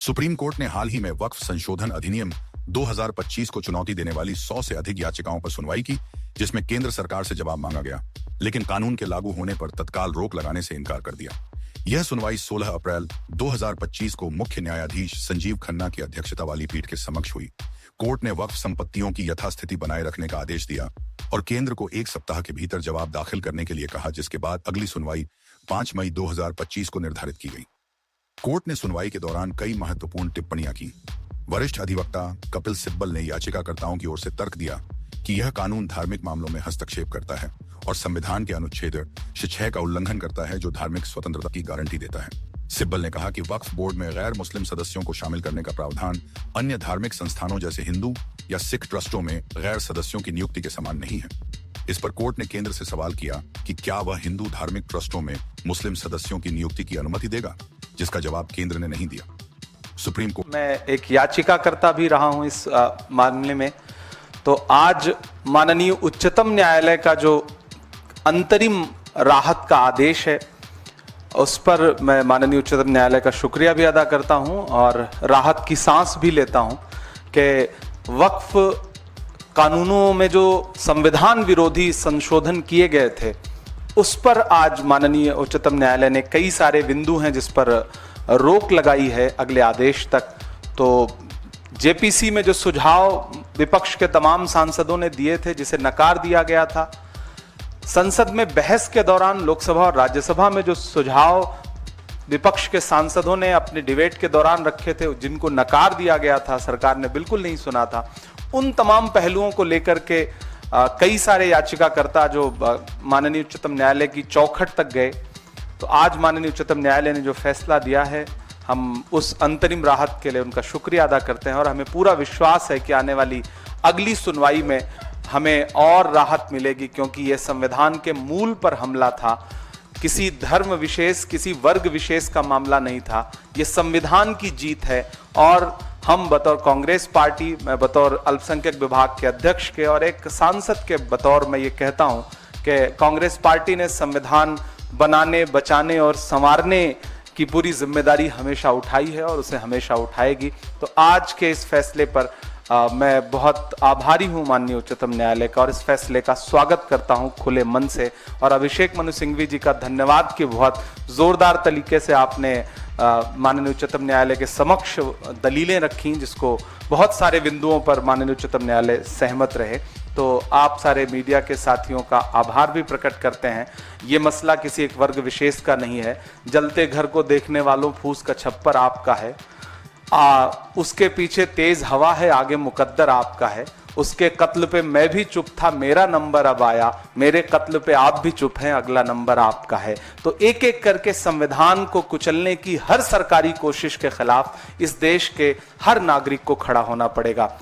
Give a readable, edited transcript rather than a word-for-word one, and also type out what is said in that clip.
Supreme court ने हाल ही में वक्फ संशोधन अधिनियम 2025 को चुनौती देने वाली 100 से अधिक याचिकाओं पर सुनवाई की, जिसमें केंद्र सरकार से जवाब मांगा गया, लेकिन कानून के लागू होने पर तत्काल रोक लगाने से इनकार कर दिया। यह सुनवाई 16 अप्रैल 2025 को मुख्य न्यायाधीश संजीव खन्ना की अध्यक्षता वाली पीठ के समक्ष हुई। कोर्ट ने वक्फ संपत्तियों की यथास्थिति बनाए रखने का आदेश दिया और केंद्र को 1 सप्ताह के भीतर जवाब दाखिल करने के लिए कहा, जिसके बाद अगली सुनवाई 5 मई 2025 को निर्धारित की गई। कोर्ट ने सुनवाई के दौरान कई महत्वपूर्ण टिप्पणियां की। वरिष्ठ अधिवक्ता कपिल सिब्बल ने याचिकाकर्ताओं की ओर से तर्क दिया कि यह कानून धार्मिक मामलों में हस्तक्षेप करता है और संविधान के अनुच्छेद 6 का उल्लंघन करता है, जो धार्मिक स्वतंत्रता की गारंटी देता है। सिब्बल ने कहा कि वक्फ बोर्ड में गैर मुस्लिम सदस्यों को शामिल करने का प्रावधान अन्य धार्मिक संस्थानों जैसे हिंदू या सिख ट्रस्टों में गैर सदस्यों की नियुक्ति के समान नहीं है। इस पर कोर्ट ने केंद्र से सवाल किया कि क्या वह हिंदू धार्मिक ट्रस्टों में मुस्लिम सदस्यों की नियुक्ति की अनुमति देगा, जिसका जवाब केंद्र ने नहीं दिया। सुप्रीम कोर्ट मैं एक याचिकाकर्ता भी रहा हूं इस मामले में, तो आज माननीय उच्चतम न्यायालय का जो अंतरिम राहत का आदेश है, उस पर मैं माननीय उच्चतम न्यायालय का शुक्रिया भी अदा करता हूं और राहत की सांस भी लेता हूं कि वक्फ कानूनों में जो संविधान विरोधी संशोधन किए गए थे, उस पर आज माननीय उच्चतम न्यायालय ने कई सारे बिंदु हैं जिस पर रोक लगाई है अगले आदेश तक। तो जेपीसी में जो सुझाव विपक्ष के तमाम सांसदों ने दिए थे, जिसे नकार दिया गया था, संसद में बहस के दौरान लोकसभा और राज्यसभा में जो सुझाव विपक्ष के सांसदों ने अपने डिबेट के दौरान रखे थे, जिनको नकार दिया गया था, सरकार ने बिल्कुल नहीं सुना था, उन तमाम पहलुओं को लेकर के कई सारे याचिकाकर्ता जो माननीय उच्चतम न्यायालय की चौखट तक गए। तो आज माननीय उच्चतम न्यायालय ने जो फैसला दिया है, हम उस अंतरिम राहत के लिए उनका शुक्रिया अदा करते हैं और हमें पूरा विश्वास है कि आने वाली अगली सुनवाई में हमें और राहत मिलेगी, क्योंकि ये संविधान के मूल पर हमला था, किसी धर्म विशेष, किसी वर्ग विशेष का मामला नहीं था। ये संविधान की जीत है और हम बतौर कांग्रेस पार्टी, मैं बतौर अल्पसंख्यक विभाग के अध्यक्ष के और एक सांसद के बतौर मैं ये कहता हूँ कि कांग्रेस पार्टी ने संविधान बनाने, बचाने और संवारने की पूरी जिम्मेदारी हमेशा उठाई है और उसे हमेशा उठाएगी। तो आज के इस फैसले पर मैं बहुत आभारी हूं माननीय उच्चतम न्यायालय का और इस फैसले का स्वागत करता हूं खुले मन से। और अभिषेक मनु सिंघवी जी का धन्यवाद कि बहुत जोरदार तरीके से आपने माननीय उच्चतम न्यायालय के समक्ष दलीलें रखी, जिसको बहुत सारे बिंदुओं पर माननीय उच्चतम न्यायालय सहमत रहे। तो आप सारे मीडिया के साथियों का आभार भी प्रकट करते हैं। ये मसला किसी एक वर्ग विशेष का नहीं है। जलते घर को देखने वालों, फूस का छप्पर आपका है, उसके पीछे तेज हवा है, आगे मुकद्दर आपका है। उसके कत्ल पे मैं भी चुप था, मेरा नंबर अब आया, मेरे कत्ल पे आप भी चुप हैं, अगला नंबर आपका है। तो एक एक करके संविधान को कुचलने की हर सरकारी कोशिश के खिलाफ इस देश के हर नागरिक को खड़ा होना पड़ेगा।